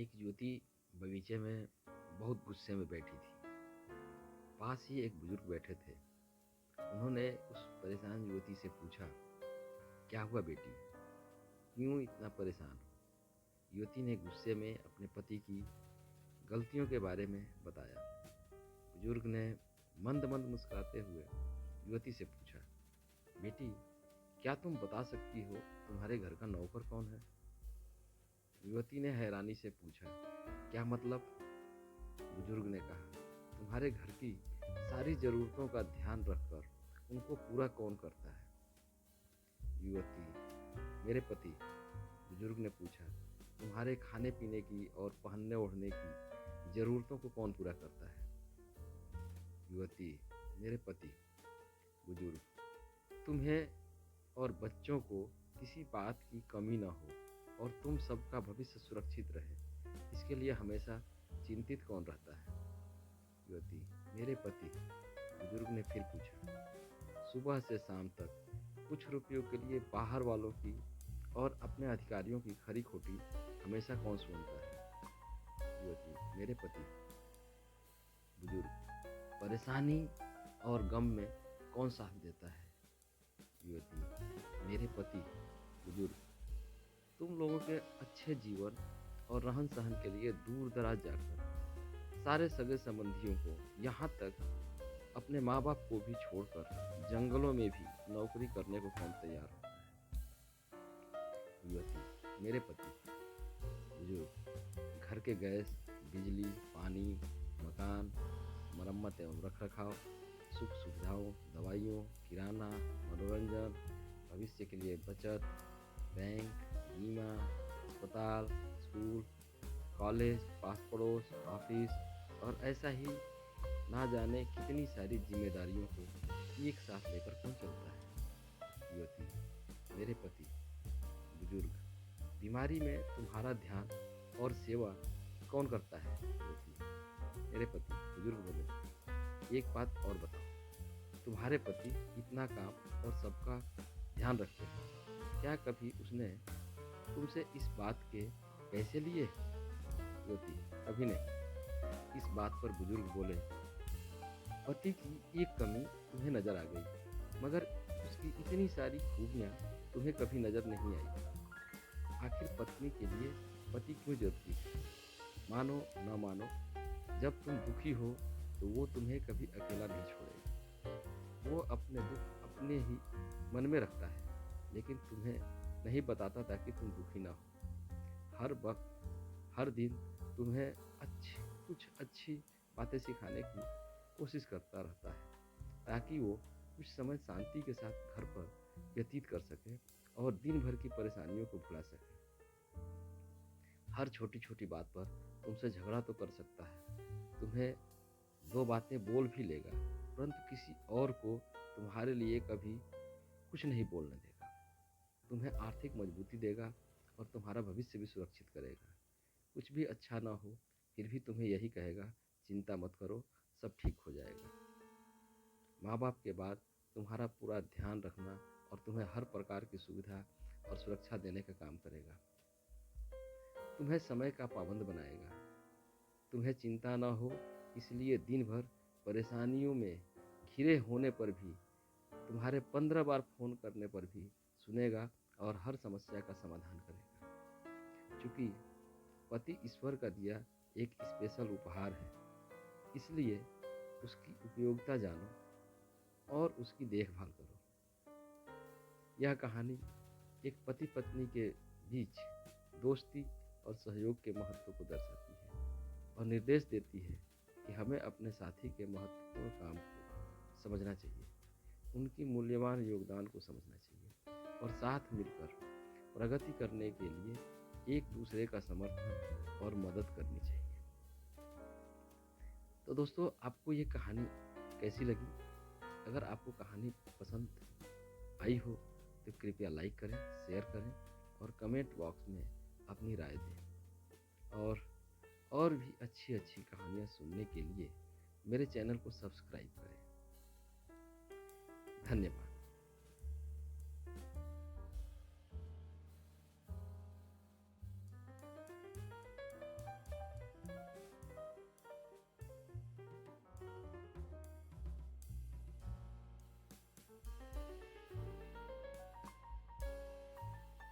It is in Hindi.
एक युवती बगीचे में बहुत गुस्से में बैठी थी। पास ही एक बुजुर्ग बैठे थे। उन्होंने उस परेशान युवती से पूछा, क्या हुआ बेटी, क्यों इतना परेशान हो? युवती ने गुस्से में अपने पति की गलतियों के बारे में बताया। बुजुर्ग ने मंद मंद मुस्कुराते हुए युवती से पूछा, बेटी, क्या तुम बता सकती हो तुम्हारे घर का नौकर कौन है? युवती ने हैरानी से पूछा, क्या मतलब? बुजुर्ग ने कहा, तुम्हारे घर की सारी जरूरतों का ध्यान रखकर उनको पूरा कौन करता है? युवती, मेरे पति। बुजुर्ग ने पूछा, तुम्हारे खाने पीने की और पहनने ओढ़ने की जरूरतों को कौन पूरा करता है? युवती, मेरे पति। बुजुर्ग, तुम्हें और बच्चों को किसी बात की कमी न हो और तुम सबका भविष्य सुरक्षित रहे, इसके लिए हमेशा चिंतित कौन रहता है? युवती, मेरे पति। बुजुर्ग ने फिर पूछा, सुबह से शाम तक कुछ रुपयों के लिए बाहर वालों की और अपने अधिकारियों की खरी खोटी हमेशा कौन सुनता है? युवती, मेरे पति। बुजुर्ग, परेशानी और गम में कौन साथ देता है? युवती, मेरे पति। बुजुर्ग, तुम लोगों के अच्छे जीवन और रहन सहन के लिए दूर दराज जाकर सारे सगे संबंधियों को, यहाँ तक अपने माँ बाप को भी छोड़कर जंगलों में भी नौकरी करने को कौन तैयार होता है? युवती, मेरे पति। बुजुर्ग, घर के गैस, बिजली, पानी, मकान, मरम्मत एवं रखरखाव, सुख सुविधाओं, दवाइयों, किराना, मनोरंजन, भविष्य के लिए बचत, बैंक, बीमा, अस्पताल, स्कूल, कॉलेज, पास पड़ोस, ऑफिस और ऐसा ही ना जाने कितनी सारी जिम्मेदारियों को एक साथ लेकर कौन चलता है? युवती, मेरे पति। बुजुर्ग, बीमारी में तुम्हारा ध्यान और सेवा कौन करता है? युवती, मेरे पति। बुजुर्ग बोले, एक बात और बताओ, तुम्हारे पति इतना काम और सबका ध्यान रखते हैं, क्या कभी उसने तुमसे इस बात के पैसे लिए? युवती, कभी नहीं। इस बात पर बुजुर्ग बोले, पति की एक कमी तुम्हें नजर आ गई, मगर उसकी इतनी सारी खूबियां तुम्हें कभी नजर नहीं आई। आखिर पत्नी के लिए पति क्यों जरूरी है? मानो न मानो, जब तुम दुखी हो तो वो तुम्हें कभी अकेला नहीं छोड़ेगा। वो अपने दुख अपने ही मन में रखता है, लेकिन तुम्हें नहीं बताता ताकि तुम दुखी ना हो। हर वक्त, हर दिन तुम्हें कुछ अच्छी बातें सिखाने की कोशिश करता रहता है, ताकि वो कुछ समय शांति के साथ घर पर व्यतीत कर सके और दिन भर की परेशानियों को भुला सके। हर छोटी छोटी बात पर तुमसे झगड़ा तो कर सकता है, तुम्हें दो बातें बोल भी लेगा, परंतु किसी और को तुम्हारे लिए कभी कुछ नहीं बोलने देगा। तुम्हें आर्थिक मजबूती देगा और तुम्हारा भविष्य भी सुरक्षित करेगा। कुछ भी अच्छा ना हो फिर भी तुम्हें यही कहेगा, चिंता मत करो, सब ठीक हो जाएगा। माँ बाप के बाद तुम्हारा पूरा ध्यान रखना और तुम्हें हर प्रकार की सुविधा और सुरक्षा देने का काम करेगा। तुम्हें समय का पाबंद बनाएगा। तुम्हें चिंता ना हो इसलिए दिन भर परेशानियों में घिरे होने पर भी, तुम्हारे 15 बार फोन करने पर भी सुनेगा और हर समस्या का समाधान करेगा। क्योंकि पति ईश्वर का दिया एक स्पेशल उपहार है, इसलिए उसकी उपयोगिता जानो और उसकी देखभाल करो। यह कहानी एक पति पत्नी के बीच दोस्ती और सहयोग के महत्व को दर्शाती है और निर्देश देती है कि हमें अपने साथी के महत्वपूर्ण काम को समझना चाहिए, उनकी मूल्यवान योगदान को समझना चाहिए और साथ मिलकर प्रगति करने के लिए एक दूसरे का समर्थन और मदद करनी चाहिए। तो दोस्तों, आपको ये कहानी कैसी लगी? अगर आपको कहानी पसंद आई हो तो कृपया लाइक करें, शेयर करें और कमेंट बॉक्स में अपनी राय दें। और भी अच्छी अच्छी कहानियाँ सुनने के लिए मेरे चैनल को सब्सक्राइब करें। धन्यवाद।